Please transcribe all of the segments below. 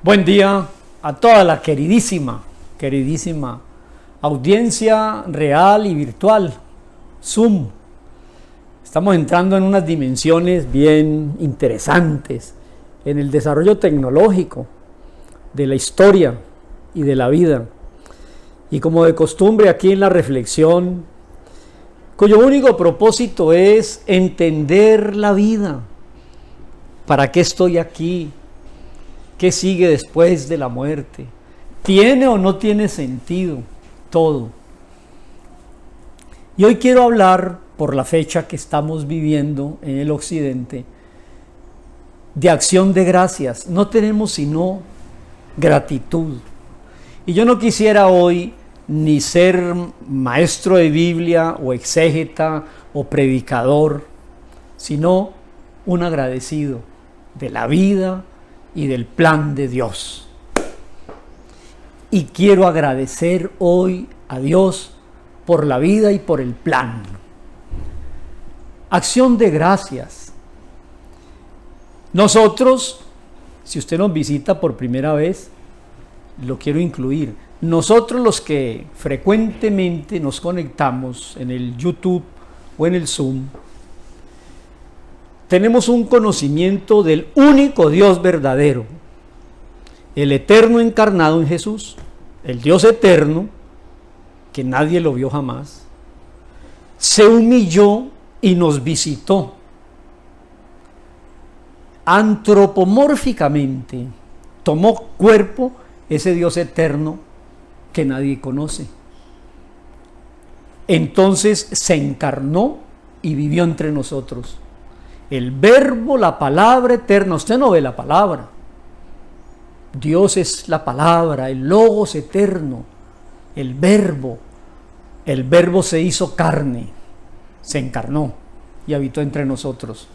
Buen día a toda la queridísima audiencia real y virtual, Zoom. Estamos entrando en unas dimensiones bien interesantes en el desarrollo tecnológico de la historia y de la vida. Y como de costumbre aquí en la reflexión, cuyo único propósito es entender la vida. ¿Para qué estoy aquí? ¿Qué sigue después de la muerte? ¿Tiene o no tiene sentido todo? Y hoy quiero hablar, por la fecha que estamos viviendo en el occidente, de acción de gracias. No tenemos sino gratitud. Y yo no quisiera hoy ni ser maestro de Biblia o exégeta o predicador, sino un agradecido de la vida y del plan de Dios. Y quiero agradecer hoy a Dios por la vida y por el plan. Acción de gracias. Nosotros, si usted nos visita por primera vez, lo quiero incluir. Nosotros los que frecuentemente nos conectamos en el YouTube o en el Zoom, tenemos un conocimiento del único Dios verdadero, el eterno encarnado en Jesús, el Dios eterno, que nadie lo vio jamás, se humilló y nos visitó antropomórficamente, tomó cuerpo ese Dios eterno que nadie conoce. Entonces se encarnó y vivió entre nosotros. El verbo, la palabra eterna. Usted no ve la palabra. Dios es la palabra, el logos eterno, el verbo. El verbo se hizo carne, se encarnó y habitó entre nosotros.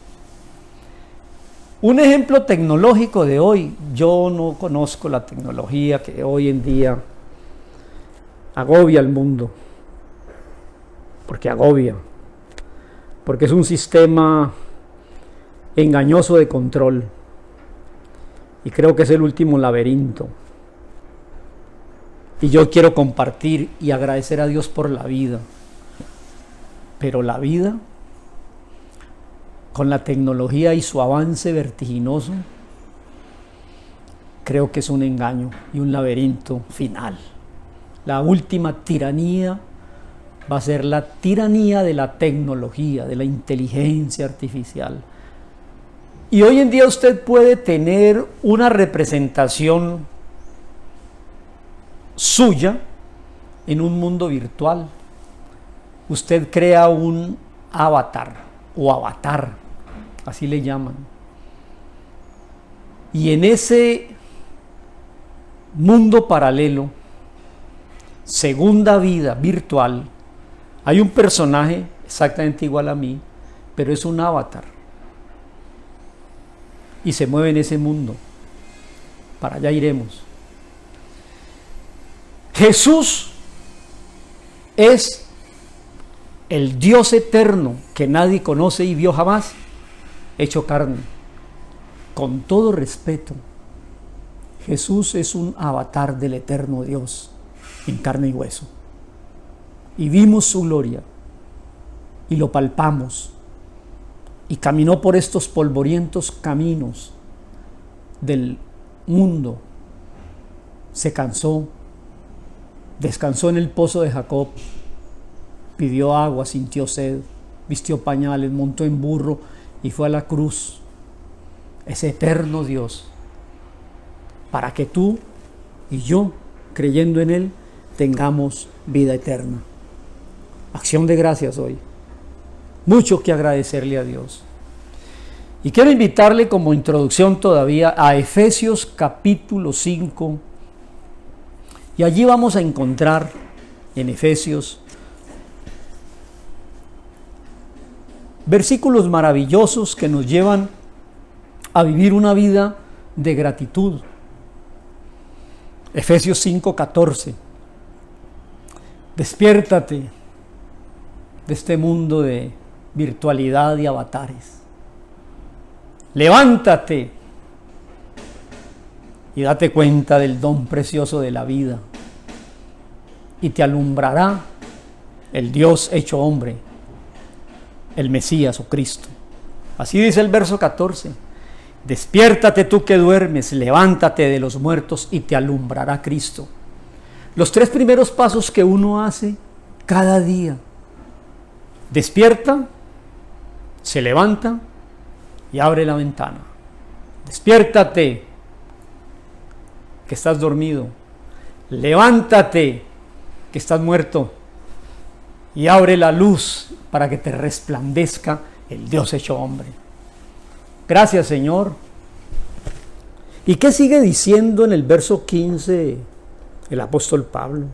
Un ejemplo tecnológico de hoy. Yo no conozco la tecnología que hoy en día agobia al mundo. Porque agobia. Porque es un sistema engañoso de control, y creo que es el último laberinto. Y yo quiero compartir y agradecer a Dios por la vida, pero la vida con la tecnología y su avance vertiginoso, creo que es un engaño y un laberinto final. La última tiranía va a ser la tiranía de la tecnología, de la inteligencia artificial. Y hoy en día usted puede tener una representación suya en un mundo virtual. Usted crea un avatar o avatar, así le llaman. Y en ese mundo paralelo, segunda vida virtual, hay un personaje exactamente igual a mí, pero es un avatar. Y se mueve en ese mundo. Para allá iremos. Jesús es el Dios eterno que nadie conoce y vio jamás, hecho carne. Con todo respeto, Jesús es un avatar del eterno Dios en carne y hueso. Y vimos su gloria y lo palpamos. Y caminó por estos polvorientos caminos del mundo. Se cansó, descansó en el pozo de Jacob, pidió agua, sintió sed, vistió pañales, montó en burro y fue a la cruz. Ese eterno Dios, para que tú y yo, creyendo en Él, tengamos vida eterna. Acción de gracias hoy. Mucho que agradecerle a Dios. Y quiero invitarle como introducción todavía a Efesios capítulo 5. Y allí vamos a encontrar en Efesios versículos maravillosos que nos llevan a vivir una vida de gratitud. Efesios 5:14. Despiértate de este mundo de virtualidad y avatares. Levántate y date cuenta del don precioso de la vida. Y te alumbrará el Dios hecho hombre, el Mesías o Cristo. Así dice el verso 14. Despiértate tú que duermes, levántate de los muertos y te alumbrará Cristo. Los 3 primeros pasos que uno hace cada día. Despierta, se levanta y abre la ventana. Despiértate, que estás dormido. Levántate, que estás muerto. Y abre la luz para que te resplandezca el Dios hecho hombre. Gracias, Señor. ¿Y qué sigue diciendo en el verso 15 el apóstol Pablo?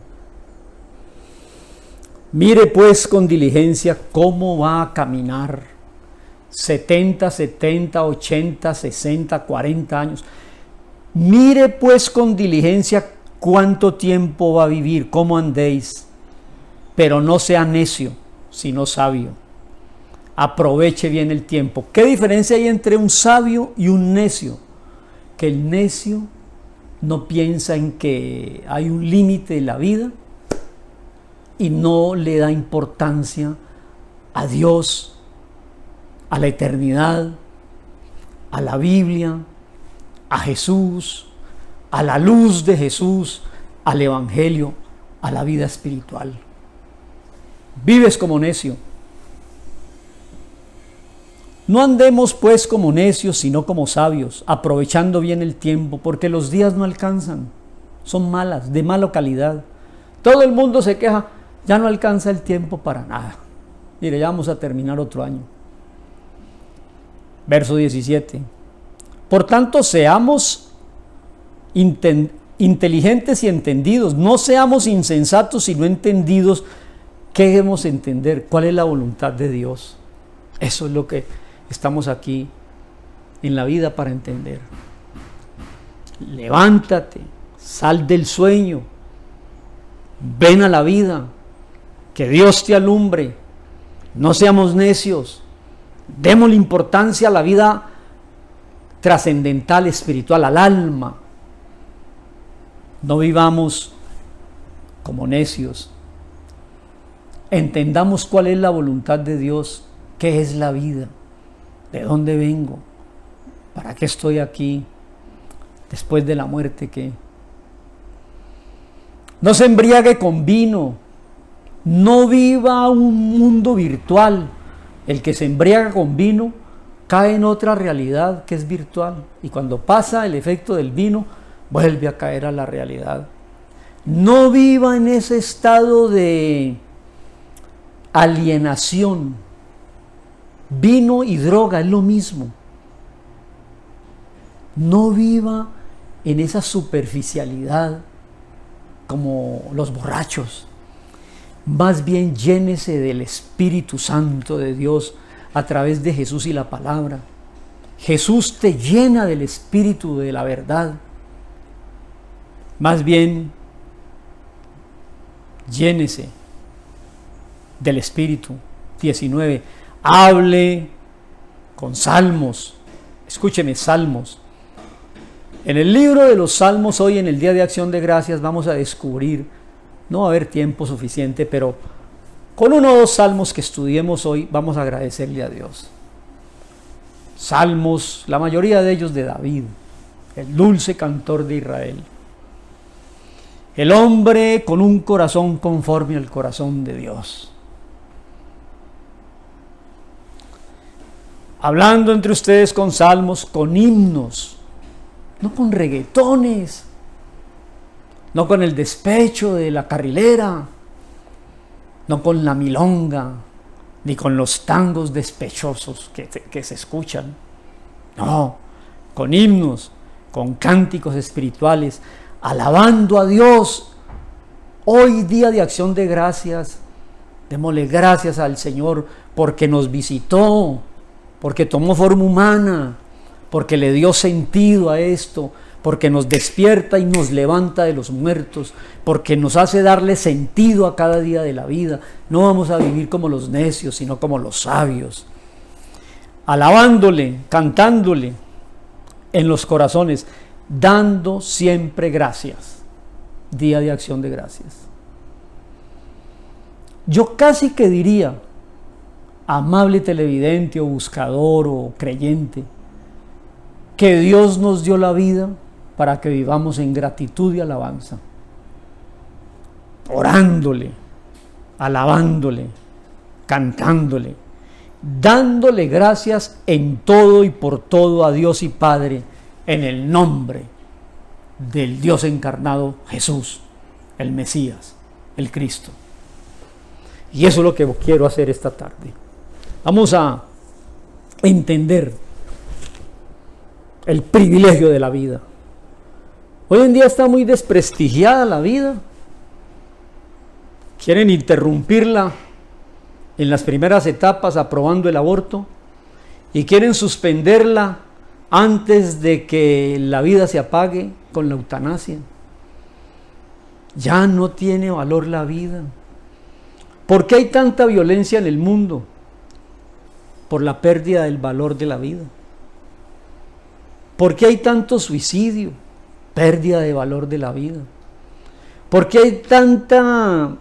Mire pues con diligencia cómo va a caminar 70, 70, 80, 60, 40 años. Mire pues con diligencia cuánto tiempo va a vivir, cómo andéis, pero no sea necio, sino sabio. Aproveche bien el tiempo. ¿Qué diferencia hay entre un sabio y un necio? Que el necio no piensa en que hay un límite en la vida y no le da importancia a Dios, a la eternidad, a la Biblia, a Jesús, a la luz de Jesús, al Evangelio, a la vida espiritual. Vives como necio. No andemos pues como necios, sino como sabios, aprovechando bien el tiempo, porque los días no alcanzan, son malas, de mala calidad. Todo el mundo se queja, ya no alcanza el tiempo para nada. Mire, ya vamos a terminar otro año. Verso 17. Por tanto, seamos inteligentes y entendidos, no seamos insensatos, sino entendidos. ¿Qué debemos entender? ¿Cuál es la voluntad de Dios? Eso es lo que estamos aquí en la vida para entender. Levántate, sal del sueño, ven a la vida, que Dios te alumbre, no seamos necios, démosle importancia a la vida trascendental, espiritual, al alma. No vivamos como necios. Entendamos cuál es la voluntad de Dios, qué es la vida, de dónde vengo, para qué estoy aquí, después de la muerte qué. No se embriague con vino, no viva un mundo virtual. El que se embriaga con vino cae en otra realidad que es virtual, y cuando pasa el efecto del vino vuelve a caer a la realidad. No viva en ese estado de alienación. Vino y droga es lo mismo. No viva en esa superficialidad como los borrachos. Más bien llénese del Espíritu Santo de Dios a través de Jesús y la palabra. Jesús te llena del Espíritu de la verdad. Más bien llénese del Espíritu. 19. Hable con salmos. Escúcheme, salmos. En el libro de los salmos, hoy en el Día de Acción de Gracias, vamos a descubrir, no va a haber tiempo suficiente, pero con 1 o 2 salmos que estudiemos hoy, vamos a agradecerle a Dios. Salmos, la mayoría de ellos de David, el dulce cantor de Israel. El hombre con un corazón conforme al corazón de Dios. Hablando entre ustedes con salmos, con himnos, no con reggaetones, no con el despecho de la carrilera, no con la milonga, ni con los tangos despechosos que se escuchan. No, con himnos, con cánticos espirituales, alabando a Dios. Hoy día de Acción de Gracias, démosle gracias al Señor porque nos visitó, porque tomó forma humana, porque le dio sentido a esto, porque nos despierta y nos levanta de los muertos, porque nos hace darle sentido a cada día de la vida. No vamos a vivir como los necios, sino como los sabios, alabándole, cantándole en los corazones. dando siempre gracias. Día de acción de gracias. Yo casi que diría, amable televidente o buscador o creyente, que Dios nos dio la vida para que vivamos en gratitud y alabanza, orándole, alabándole, cantándole, dándole gracias en todo y por todo a Dios y Padre, en el nombre del Dios encarnado Jesús, el Mesías, el Cristo. Y eso es lo que quiero hacer esta tarde. Vamos a entender el privilegio de la vida. Hoy en día está muy desprestigiada la vida. Quieren interrumpirla en las primeras etapas aprobando el aborto y quieren suspenderla antes de que la vida se apague con la eutanasia. Ya no tiene valor la vida. ¿Por qué hay tanta violencia en el mundo? Por la pérdida del valor de la vida. ¿Por qué hay tanto suicidio? Pérdida de valor de la vida. ¿Por qué hay tanta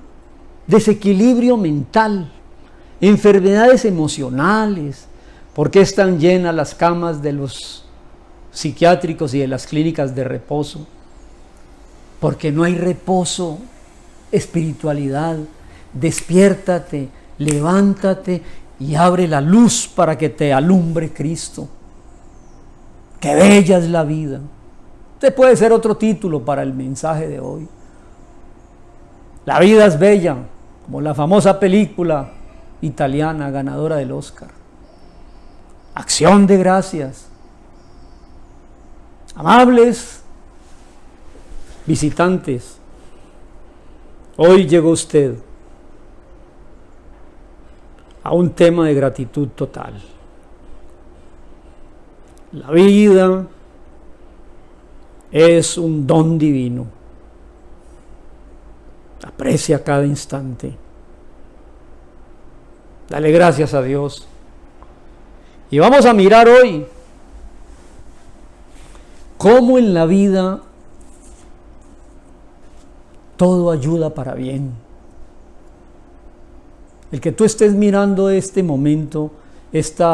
desequilibrio mental? Enfermedades emocionales. ¿Por qué están llenas las camas de los psiquiátricos y de las clínicas de reposo? Porque no hay reposo, espiritualidad. Despiértate, levántate y abre la luz para que te alumbre Cristo. ¡Qué bella es la vida! Este puede ser otro título para el mensaje de hoy. La vida es bella, como la famosa película italiana ganadora del Oscar. Acción de gracias. Amables visitantes, hoy llegó usted a un tema de gratitud total. La vida es un don divino. Aprecia cada instante. Dale gracias a Dios. Y vamos a mirar hoy cómo en la vida todo ayuda para bien. El que tú estés mirando este momento, este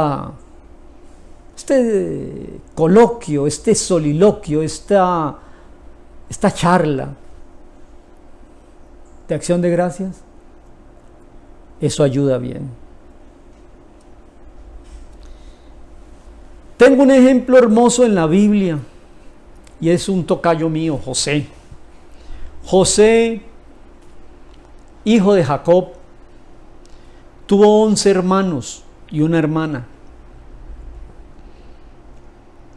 coloquio, este soliloquio, esta charla de acción de gracias, eso ayuda bien. Tengo un ejemplo hermoso en la Biblia y es un tocayo mío, José. José, hijo de Jacob, tuvo 11 hermanos y una hermana,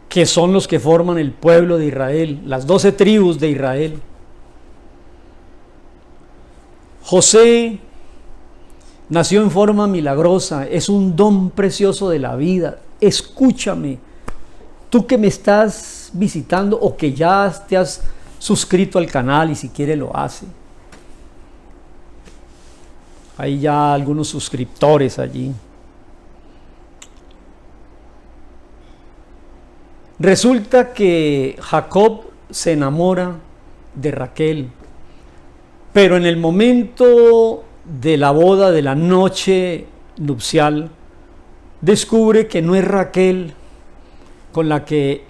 que son los que forman el pueblo de Israel, las 12 tribus de Israel. José nació en forma milagrosa, es un don precioso de la vida. Escúchame, tú que me estás visitando o que ya te has suscrito al canal y si quiere lo hace. Hay ya algunos suscriptores allí. Resulta que Jacob se enamora de Raquel, pero en el momento de la boda, de la noche nupcial, descubre que no es Raquel con la que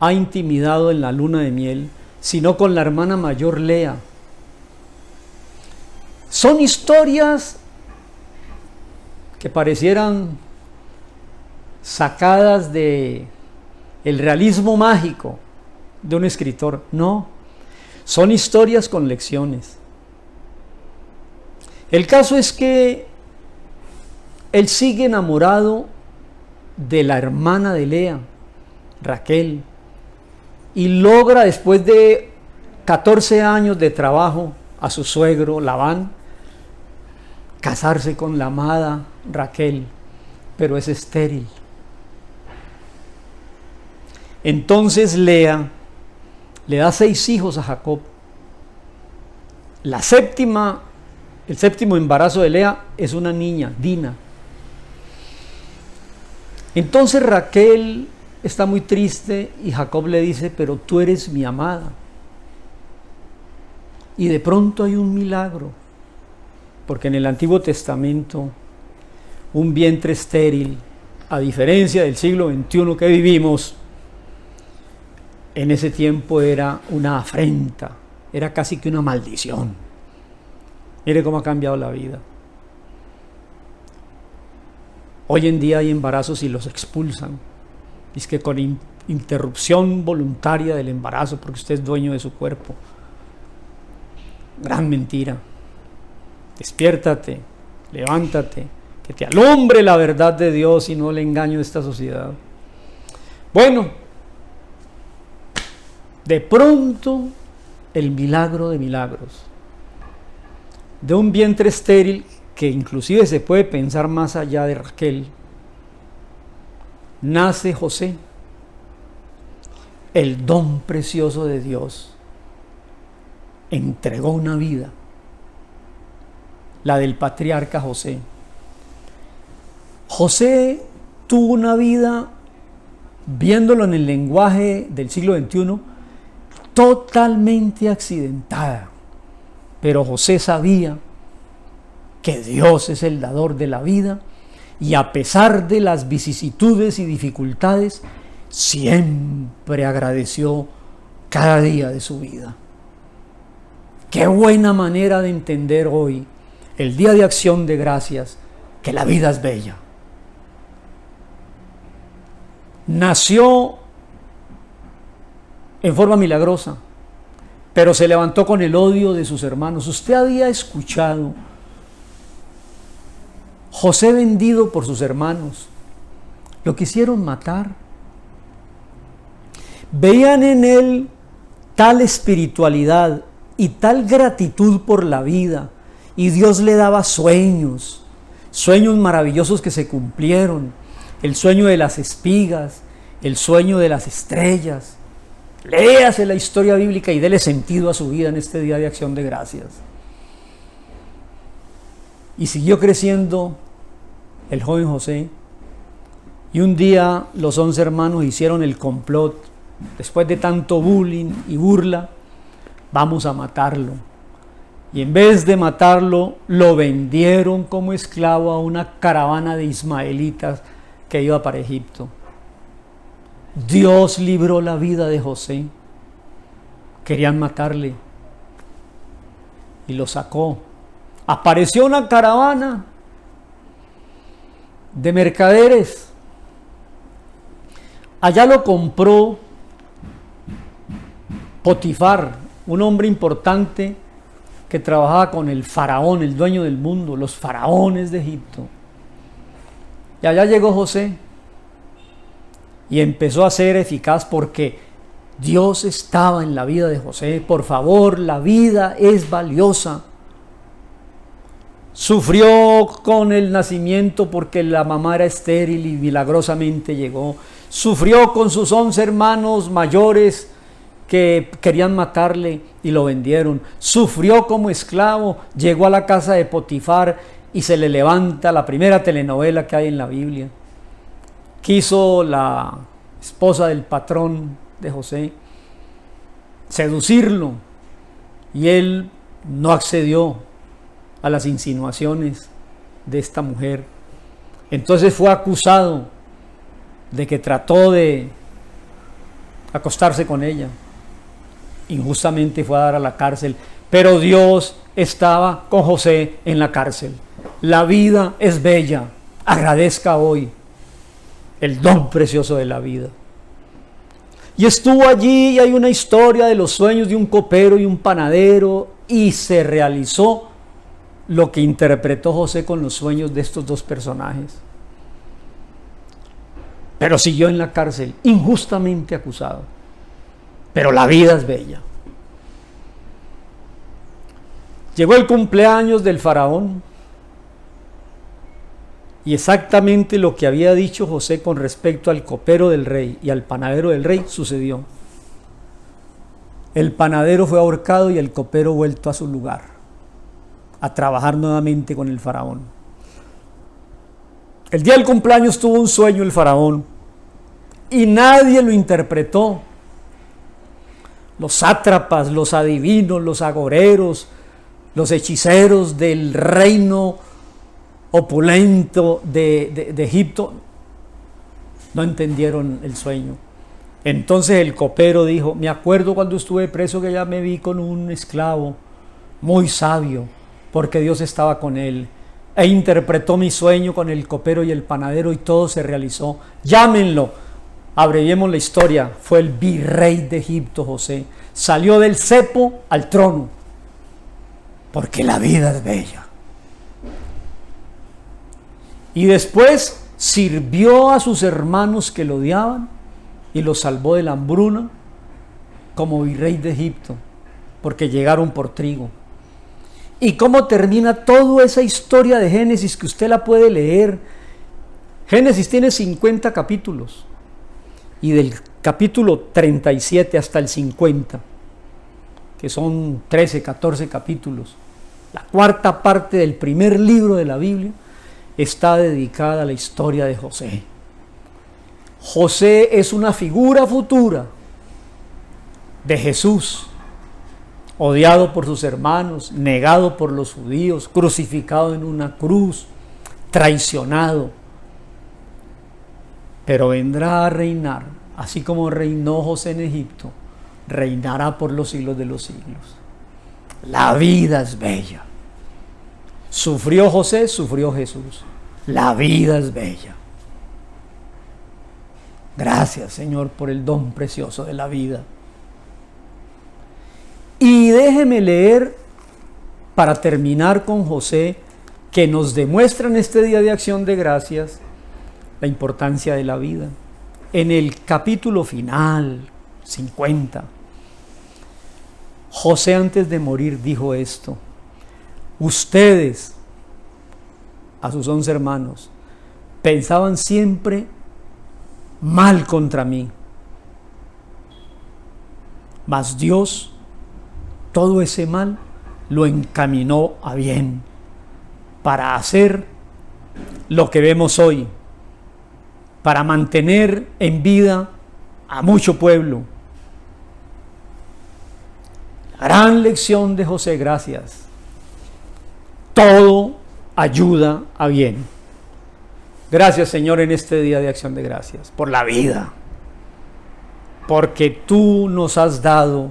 ha intimidado en la luna de miel, sino con la hermana mayor Lea. Son historias que parecieran sacadas de el realismo mágico de un escritor. No, son historias con lecciones. El caso es que él sigue enamorado de la hermana de Lea, Raquel, y logra, después de 14 años de trabajo a su suegro Labán, casarse con la amada Raquel, pero es estéril. Entonces Lea le da 6 hijos a Jacob. El séptimo embarazo de Lea es una niña, Dina. Entonces Raquel está muy triste y Jacob le dice, pero tú eres mi amada. Y de pronto hay un milagro, porque en el Antiguo Testamento un vientre estéril, a diferencia del siglo XXI que vivimos, en ese tiempo era una afrenta, era casi que una maldición. Mire cómo ha cambiado la vida. Hoy en día hay embarazos y los expulsan. Es que con interrupción voluntaria del embarazo, porque usted es dueño de su cuerpo. Gran mentira. Despiértate, levántate, que te alumbre la verdad de Dios y no el engaño de esta sociedad. Bueno, de pronto el milagro de milagros. De un vientre estéril, que inclusive se puede pensar más allá de Raquel, nace José, el don precioso de Dios. Entregó una vida, la del patriarca José. José tuvo una vida, viéndolo en el lenguaje del siglo XXI, totalmente accidentada. Pero José sabía que Dios es el dador de la vida y a pesar de las vicisitudes y dificultades, siempre agradeció cada día de su vida. Qué buena manera de entender hoy, el Día de Acción de Gracias, que la vida es bella. Nació en forma milagrosa, pero se levantó con el odio de sus hermanos. Usted había escuchado José vendido por sus hermanos, lo quisieron matar. Veían en él tal espiritualidad y tal gratitud por la vida, y Dios le daba sueños maravillosos que se cumplieron, el sueño de las espigas, el sueño de las estrellas. Léase la historia bíblica y dele sentido a su vida en este Día de Acción de Gracias. Y siguió creciendo el joven José, y un día los 11 hermanos hicieron el complot. Después de tanto bullying y burla, vamos a matarlo. Y en vez de matarlo, lo vendieron como esclavo a una caravana de ismaelitas que iba para Egipto. Dios libró la vida de José. Querían matarle y lo sacó. Apareció una caravana de mercaderes. Allá lo compró Potifar, un hombre importante que trabajaba con el faraón, el dueño del mundo, los faraones de Egipto. Y allá llegó José y empezó a ser eficaz porque Dios estaba en la vida de José. Por favor, la vida es valiosa. Sufrió con el nacimiento porque la mamá era estéril y milagrosamente llegó. Sufrió con sus 11 hermanos mayores que querían matarle y lo vendieron. Sufrió como esclavo, llegó a la casa de Potifar y se le levanta la primera telenovela que hay en la Biblia. Quiso la esposa del patrón de José seducirlo y él no accedió a las insinuaciones de esta mujer. Entonces fue acusado de que trató de acostarse con ella. Injustamente fue a dar a la cárcel, pero Dios estaba con José en la cárcel. La vida es bella. Agradezca hoy el don precioso de la vida. Y estuvo allí, y hay una historia de los sueños de un copero y un panadero, y se realizó lo que interpretó José con los sueños de estos dos personajes. Pero siguió en la cárcel, injustamente acusado. Pero la vida es bella. Llegó el cumpleaños del faraón y exactamente lo que había dicho José con respecto al copero del rey y al panadero del rey sucedió. El panadero fue ahorcado y el copero vuelto a su lugar, a trabajar nuevamente con el faraón. El día del cumpleaños tuvo un sueño el faraón y nadie lo interpretó. Los sátrapas, los adivinos, los agoreros, los hechiceros del reino opulento de Egipto no entendieron el sueño. Entonces el copero dijo: me acuerdo cuando estuve preso que ya me vi con un esclavo muy sabio, porque Dios estaba con él, e interpretó mi sueño con el copero y el panadero, y todo se realizó. Llámenlo, abreviemos la historia, fue el virrey de Egipto, José. Salió del cepo al trono, porque la vida es bella. Y después sirvió a sus hermanos que lo odiaban y los salvó de la hambruna como virrey de Egipto, porque llegaron por trigo. ¿Y cómo termina toda esa historia de Génesis, que usted la puede leer? Génesis tiene 50 capítulos, y del capítulo 37 hasta el 50, que son 13, 14 capítulos, la cuarta parte del primer libro de la Biblia está dedicada a la historia de José. José es una figura futura de Jesús, odiado por sus hermanos, negado por los judíos, crucificado en una cruz, traicionado. Pero vendrá a reinar, así como reinó José en Egipto, reinará por los siglos de los siglos. La vida es bella. Sufrió José, sufrió Jesús. La vida es bella. Gracias, Señor, por el don precioso de la vida. Y déjeme leer, para terminar con José, que nos demuestra en este día de acción de gracias la importancia de la vida. En el capítulo final, 50, José, antes de morir, dijo esto: ustedes, a sus 11 hermanos, pensaban siempre mal contra mí, mas Dios todo ese mal lo encaminó a bien, para hacer lo que vemos hoy, para mantener en vida a mucho pueblo. La gran lección de José, gracias. Todo ayuda a bien. Gracias, Señor, en este día de acción de gracias, por la vida, porque tú nos has dado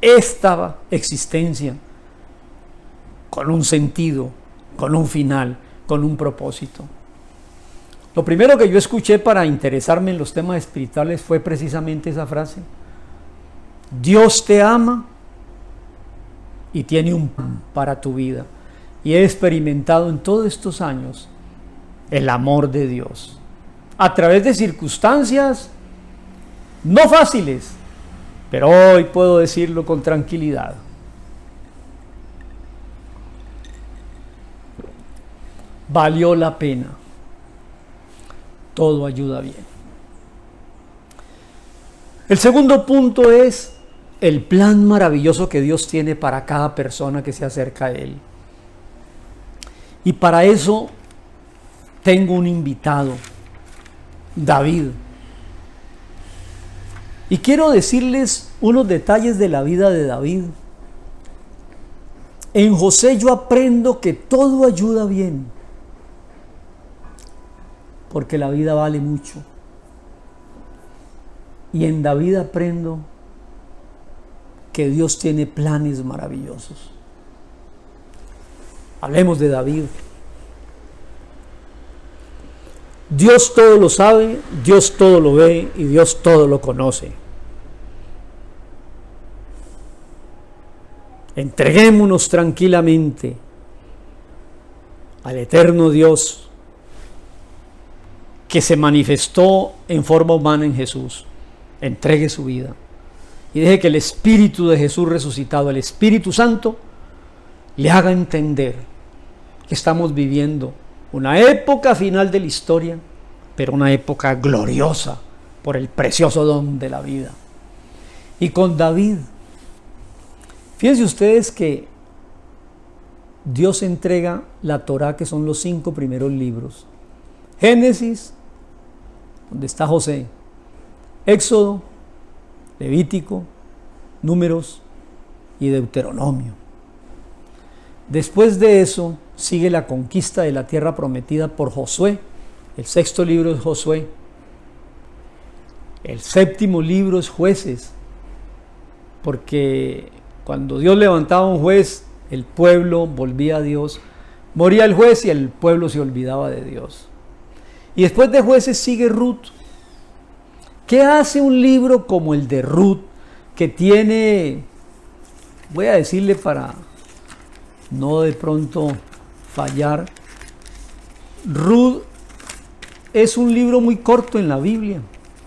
esta existencia con un sentido, con un final, con un propósito. Lo primero que yo escuché para interesarme en los temas espirituales fue precisamente esa frase: Dios te ama y tiene un plan para tu vida. Y he experimentado en todos estos años el amor de Dios a través de circunstancias no fáciles, pero hoy puedo decirlo con tranquilidad. Valió la pena. Todo ayuda bien. El segundo punto es el plan maravilloso que Dios tiene para cada persona que se acerca a Él. Y para eso tengo un invitado, David. Y quiero decirles unos detalles de la vida de David. En José yo aprendo que todo ayuda bien, porque la vida vale mucho. Y en David aprendo que Dios tiene planes maravillosos. Hablemos de David. Dios todo lo sabe, Dios todo lo ve y Dios todo lo conoce. Entreguémonos tranquilamente al eterno Dios que se manifestó en forma humana en Jesús. Entregue su vida y deje que el Espíritu de Jesús resucitado, el Espíritu Santo, le haga entender que estamos viviendo una época final de la historia, pero una época gloriosa por el precioso don de la vida. Y con David, fíjense ustedes que Dios entrega la Torá, que son los 5 primeros libros: Génesis, donde está José. Éxodo, Levítico, Números y Deuteronomio. Después de eso sigue la conquista de la tierra prometida por Josué. El sexto libro es Josué. El séptimo libro es Jueces, porque cuando Dios levantaba un juez, el pueblo volvía a Dios. Moría el juez y el pueblo se olvidaba de Dios. Y después de Jueces sigue Ruth. ¿Qué hace un libro como el de Ruth, que tiene, voy a decirle para no de pronto fallar, Ruth es un libro muy corto en la Biblia,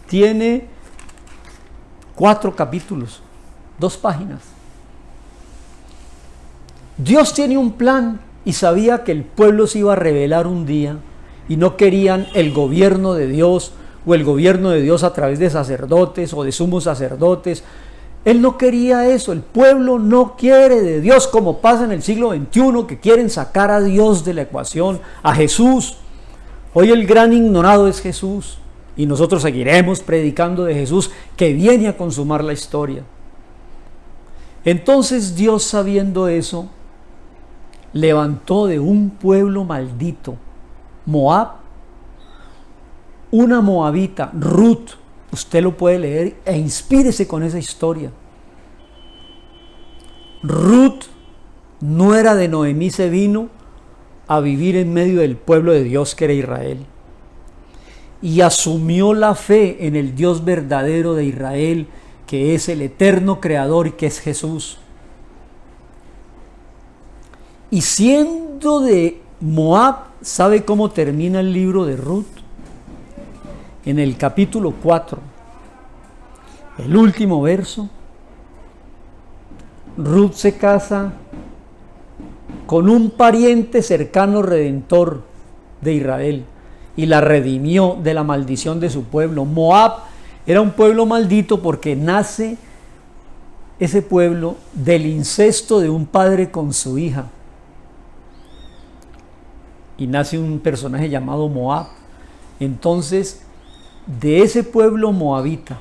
tiene 4 capítulos, 2 páginas. Dios tiene un plan y sabía que el pueblo se iba a rebelar un día y no querían el gobierno de Dios o el gobierno de Dios a través de sacerdotes o de sumos sacerdotes. Él no quería eso, el pueblo no quiere de Dios, como pasa en el siglo XXI, que quieren sacar a Dios de la ecuación, a Jesús. Hoy el gran ignorado es Jesús y nosotros seguiremos predicando de Jesús que viene a consumar la historia. Entonces Dios, sabiendo eso, levantó de un pueblo maldito, Moab, una moabita, Ruth. Usted lo puede leer e inspírese con esa historia. Ruth, nuera de Noemí, se vino a vivir en medio del pueblo de Dios que era Israel y asumió la fe en el Dios verdadero de Israel, que es el eterno creador y que es Jesús. Y siendo de Moab, ¿sabe cómo termina el libro de Ruth? En el capítulo 4, el último verso, Ruth se casa con un pariente cercano redentor de Israel y la redimió de la maldición de su pueblo. Moab era un pueblo maldito porque nace ese pueblo del incesto de un padre con su hija. Y nace un personaje llamado Moab. Entonces, de ese pueblo moabita,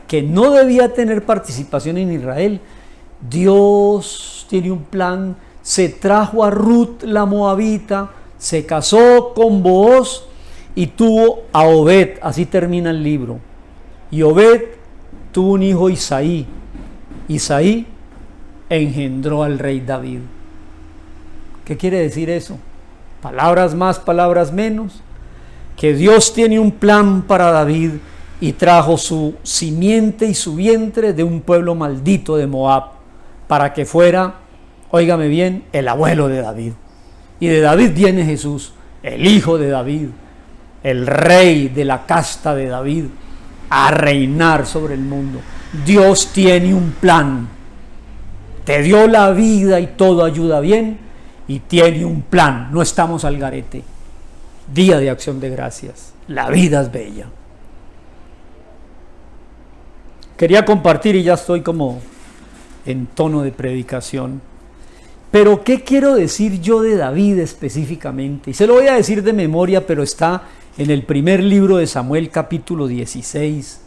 que no debía tener participación en Israel, Dios tiene un plan. Se trajo a Ruth la moabita, se casó con Booz y tuvo a Obed. Así termina el libro. Y Obed tuvo un hijo, Isaí. Isaí engendró al rey David. ¿Qué quiere decir eso? Palabras más, palabras menos. Que Dios tiene un plan para David y trajo su simiente y su vientre de un pueblo maldito de Moab para que fuera, óigame bien, el abuelo de David. Y de David viene Jesús, el hijo de David, el rey de la casta de David, a reinar sobre el mundo. Dios tiene un plan. Te dio la vida y todo ayuda bien y tiene un plan. No estamos al garete. Día de Acción de Gracias. La vida es bella. Quería compartir y ya estoy como en tono de predicación. Pero ¿qué quiero decir yo de David específicamente? Y se lo voy a decir de memoria, pero está en el primer libro de Samuel, capítulo 16.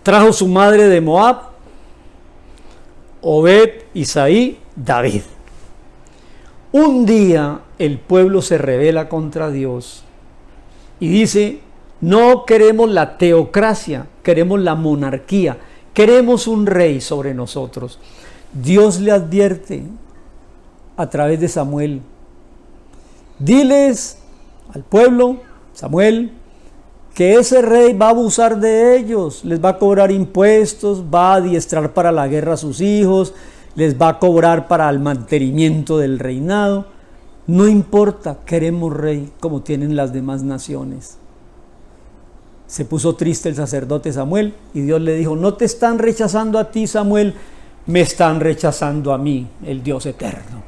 Trajo su madre de Moab, Obed, Isaí, David. Un día el pueblo se rebela contra Dios y dice: no queremos la teocracia, queremos la monarquía, queremos un rey sobre nosotros. Dios le advierte a través de Samuel: diles al pueblo, Samuel, que ese rey va a abusar de ellos, les va a cobrar impuestos, va a adiestrar para la guerra a sus hijos, les va a cobrar para el mantenimiento del reinado. No importa, queremos rey como tienen las demás naciones. Se puso triste el sacerdote Samuel y Dios le dijo: no te están rechazando a ti, Samuel, me están rechazando a mí, el Dios eterno,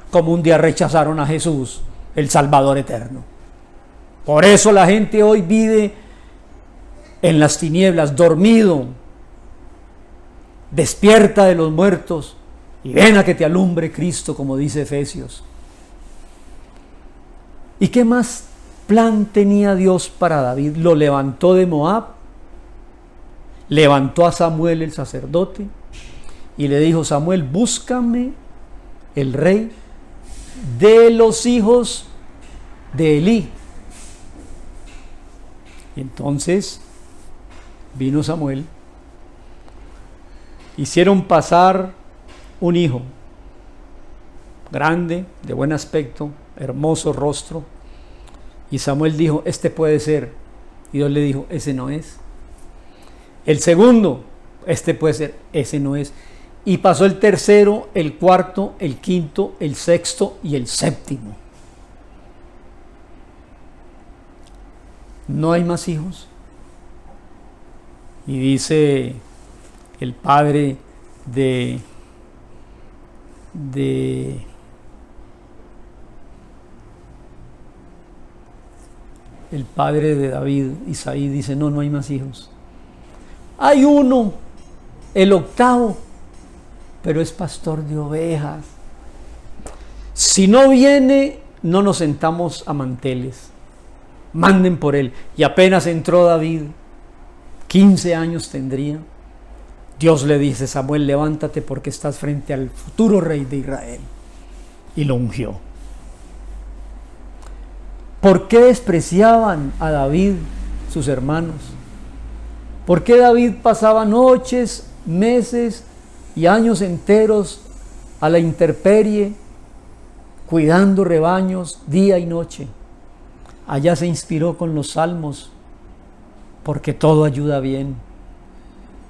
como un día rechazaron a Jesús, el Salvador eterno. Por eso la gente hoy vive en las tinieblas, dormido. Despierta de los muertos y ven a que te alumbre Cristo, como dice Efesios. ¿Y qué más plan tenía Dios para David? Lo levantó de Moab, levantó a Samuel el sacerdote y le dijo: Samuel, búscame el rey de los hijos de Elí. Y entonces vino Samuel, hicieron pasar un hijo grande, de buen aspecto, hermoso rostro, y Samuel dijo: este puede ser. Y Dios le dijo: ese no es. El segundo: este puede ser, ese no es. Y pasó el tercero, el cuarto, el quinto, el sexto y el séptimo. No hay más hijos. Y dice el padre el padre de David, Isaí, dice: no hay más hijos. Hay uno, el octavo, pero es pastor de ovejas. Si no viene, no nos sentamos a manteles. Manden por él. Y apenas entró David, 15 años tendría, Dios le dice: Samuel, levántate porque estás frente al futuro rey de Israel. Y lo ungió. ¿Por qué despreciaban a David sus hermanos? ¿Por qué David pasaba noches, meses y años enteros a la intemperie, cuidando rebaños día y noche? Allá se inspiró con los salmos, porque todo ayuda bien.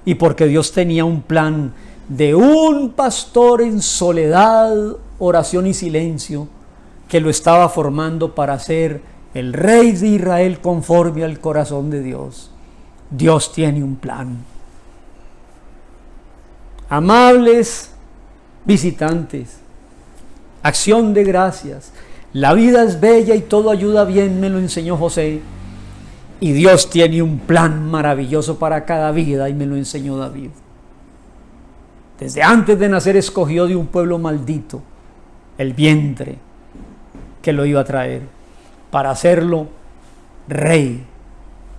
Y porque Dios tenía un plan de un pastor en soledad, oración y silencio, que lo estaba formando para ser el rey de Israel conforme al corazón de Dios. Dios tiene un plan. Amables visitantes, acción de gracias. La vida es bella y todo ayuda bien, me lo enseñó José. Y Dios tiene un plan maravilloso para cada vida, y me lo enseñó David. Desde antes de nacer escogió de un pueblo maldito el vientre que lo iba a traer, para hacerlo rey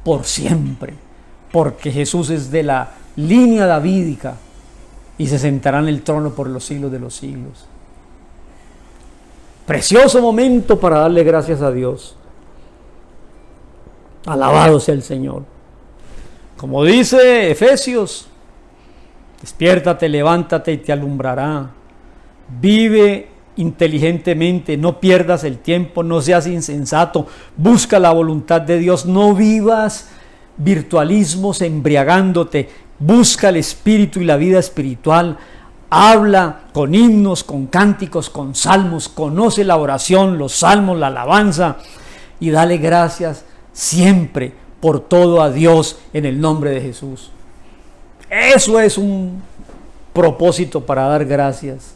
por siempre, porque Jesús es de la línea davídica y se sentará en el trono por los siglos de los siglos. Precioso momento para darle gracias a Dios. Alabado sea el Señor. Como dice Efesios: despiértate, levántate y te alumbrará. Vive inteligentemente, no pierdas el tiempo, no seas insensato, busca la voluntad de Dios, no vivas virtualismos embriagándote, busca el espíritu y la vida espiritual, habla con himnos, con cánticos, con salmos, conoce la oración, los salmos, la alabanza, y dale gracias siempre por todo a Dios en el nombre de Jesús. Eso es un propósito para dar gracias.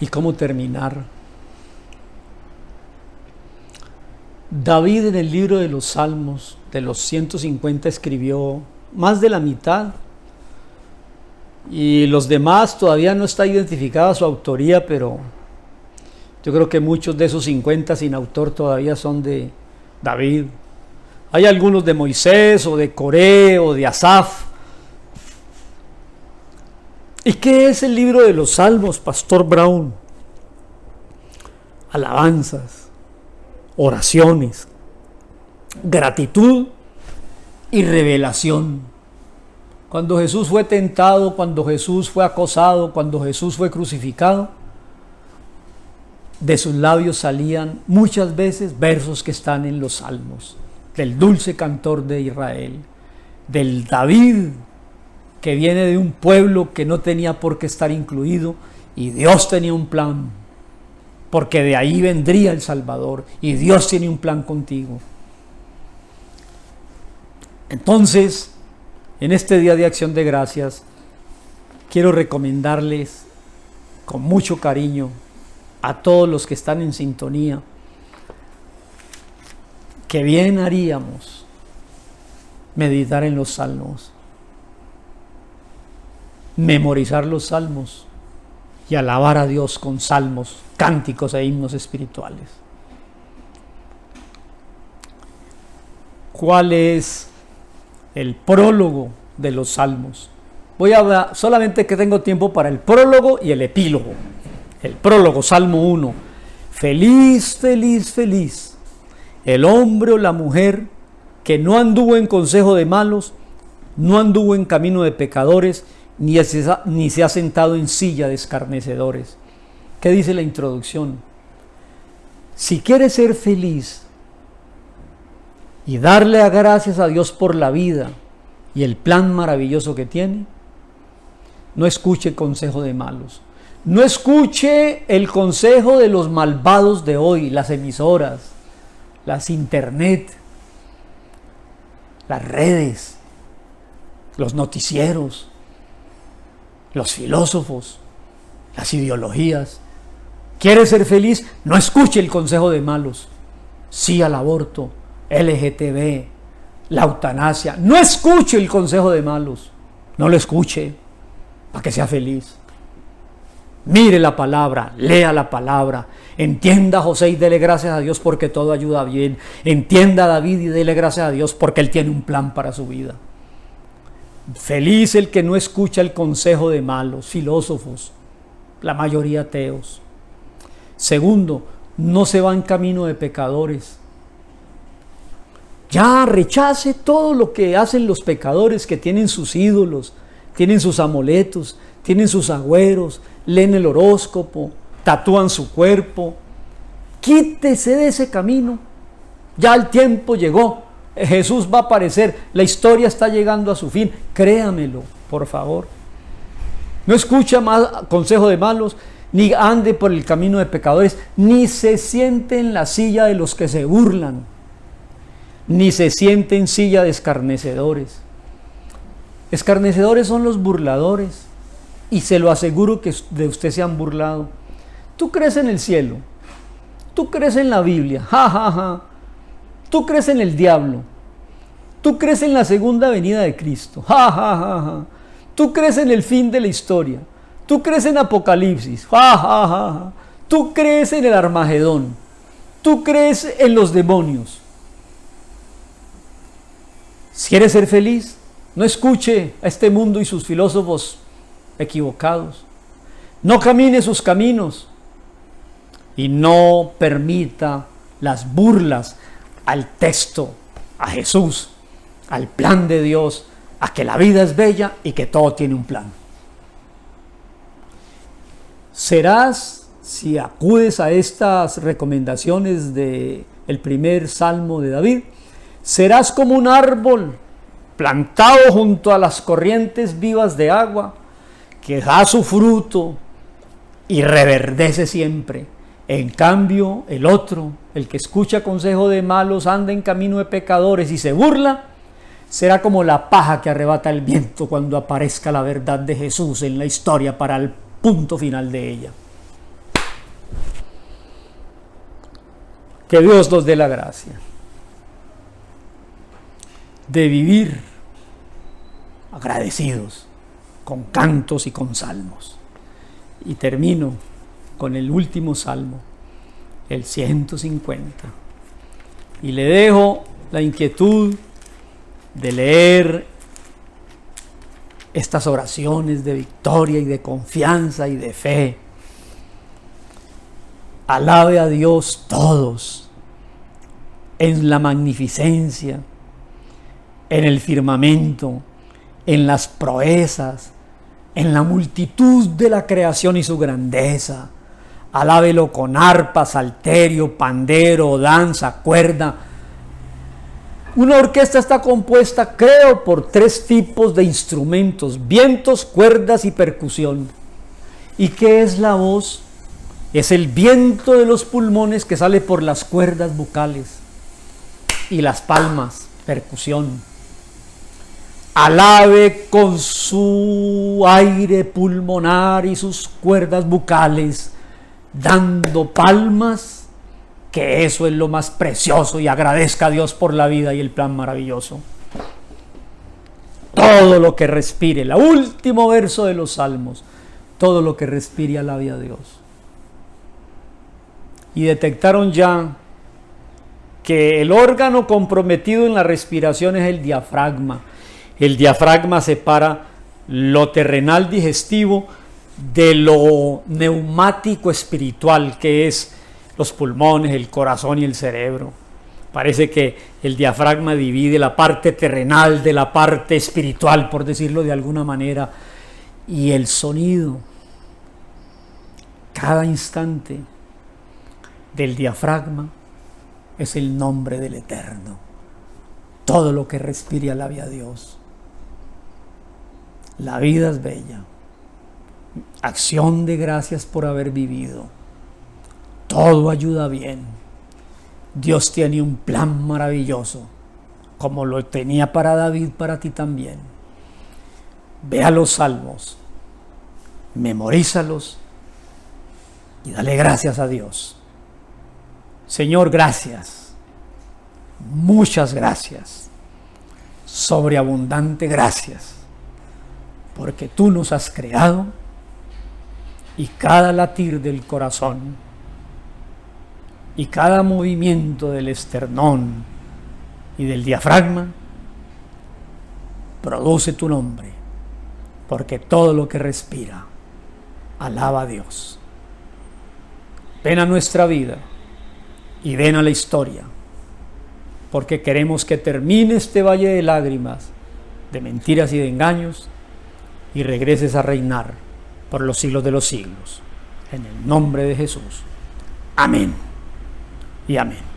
¿Y cómo terminar? David, en el libro de los Salmos, de los 150, escribió más de la mitad, y los demás todavía no está identificada su autoría, pero yo creo que muchos de esos 50 sin autor todavía son de David. Hay algunos de Moisés o de Coré o de Asaf. ¿Y qué es el libro de los Salmos, Pastor Brown? Alabanzas, oraciones, gratitud y revelación. Cuando Jesús fue tentado, cuando Jesús fue acosado, cuando Jesús fue crucificado, de sus labios salían muchas veces versos que están en los Salmos, del dulce cantor de Israel, del David, que viene de un pueblo que no tenía por qué estar incluido, y Dios tenía un plan, porque de ahí vendría el Salvador, y Dios tiene un plan contigo. Entonces, en este día de acción de gracias, quiero recomendarles con mucho cariño a todos los que están en sintonía, que bien haríamos meditar en los salmos. memorizar los salmos y alabar a Dios con salmos, cánticos e himnos espirituales. ¿Cuál es el prólogo de los salmos? Voy a hablar, solamente que tengo tiempo para el prólogo y el epílogo. El prólogo, Salmo 1. Feliz, feliz, feliz, el hombre o la mujer que no anduvo en consejo de malos, no anduvo en camino de pecadores, ni se ha sentado en silla de escarnecedores. ¿Qué dice la introducción? Si quieres ser feliz y darle gracias a Dios por la vida y el plan maravilloso que tiene, no escuche consejo de malos. No escuche el consejo de los malvados de hoy, las emisoras, las internet, las redes, los noticieros, los filósofos, las ideologías. ¿Quieres ser feliz? No escuche el consejo de malos. Sí al aborto, LGTB, la eutanasia. No escuche el consejo de malos. No lo escuche para que sea feliz. Mire la palabra, lea la palabra, entienda a José y dele gracias a Dios porque todo ayuda bien. Entienda a David y dele gracias a Dios porque él tiene un plan para su vida. Feliz el que no escucha el consejo de malos, filósofos, la mayoría ateos. Segundo, no se va en camino de pecadores. Ya rechace todo lo que hacen los pecadores que tienen sus ídolos, tienen sus amuletos, tienen sus agüeros, leen el horóscopo, tatúan su cuerpo. Quítese de ese camino. Ya el tiempo llegó. Jesús va a aparecer. La historia está llegando a su fin. Créamelo, por favor. No escucha más consejo de malos, ni ande por el camino de pecadores, ni se siente en la silla de los que se burlan, ni se siente en silla de escarnecedores. Escarnecedores son los burladores. Y se lo aseguro que de usted se han burlado. Tú crees en el cielo. Tú crees en la Biblia. Ja, ja, ja. Tú crees en el diablo. Tú crees en la segunda venida de Cristo. Ja, ja, ja, ja. Tú crees en el fin de la historia. Tú crees en Apocalipsis. Ja, ja, ja, ja. Tú crees en el Armagedón. Tú crees en los demonios. Si quieres ser feliz, no escuche a este mundo y sus filósofos equivocados. No camine sus caminos y no permita las burlas al texto, a Jesús, al plan de Dios, a que la vida es bella y que todo tiene un plan. Serás, si acudes a estas recomendaciones del primer salmo de David, serás como un árbol plantado junto a las corrientes vivas de agua, que da su fruto y reverdece siempre. En cambio, el otro, el que escucha consejo de malos, anda en camino de pecadores y se burla, será como la paja que arrebata el viento cuando aparezca la verdad de Jesús en la historia para el punto final de ella. Que Dios nos dé la gracia de vivir agradecidos con cantos y con salmos. Y termino con el último salmo, el 150. Y le dejo la inquietud de leer estas oraciones de victoria y de confianza y de fe. Alabe a Dios todos en la magnificencia, en el firmamento, en las proezas, en la multitud de la creación y su grandeza. Alábelo con arpa, salterio, pandero, danza, cuerda. Una orquesta está compuesta, creo, por 3 tipos de instrumentos: vientos, cuerdas y percusión. ¿Y qué es la voz? Es el viento de los pulmones que sale por las cuerdas vocales y las palmas, percusión. Alabe con su aire pulmonar y sus cuerdas bucales, dando palmas, que eso es lo más precioso, y agradezca a Dios por la vida y el plan maravilloso. Todo todo lo que respire, el último verso de los Salmos, todo lo que respire alabe a Dios. Y detectaron ya que el órgano comprometido en la respiración es el diafragma. El diafragma separa lo terrenal digestivo de lo neumático espiritual, que es los pulmones, el corazón y el cerebro. Parece que el diafragma divide la parte terrenal de la parte espiritual, por decirlo de alguna manera, y el sonido, cada instante del diafragma es el nombre del Eterno. Todo lo que respire alabe a Dios. La vida es bella. Acción de gracias por haber vivido. Todo ayuda bien. Dios tiene un plan maravilloso, como lo tenía para David, para ti también. Ve a los salmos, memorízalos y dale gracias a Dios. Señor, gracias. Muchas gracias. Sobreabundante gracias. Porque tú nos has creado y cada latir del corazón y cada movimiento del esternón y del diafragma produce tu nombre, porque todo lo que respira alaba a Dios. Ven a nuestra vida y ven a la historia, porque queremos que termine este valle de lágrimas, de mentiras y de engaños, y regreses a reinar por los siglos de los siglos. En el nombre de Jesús. Amén y amén.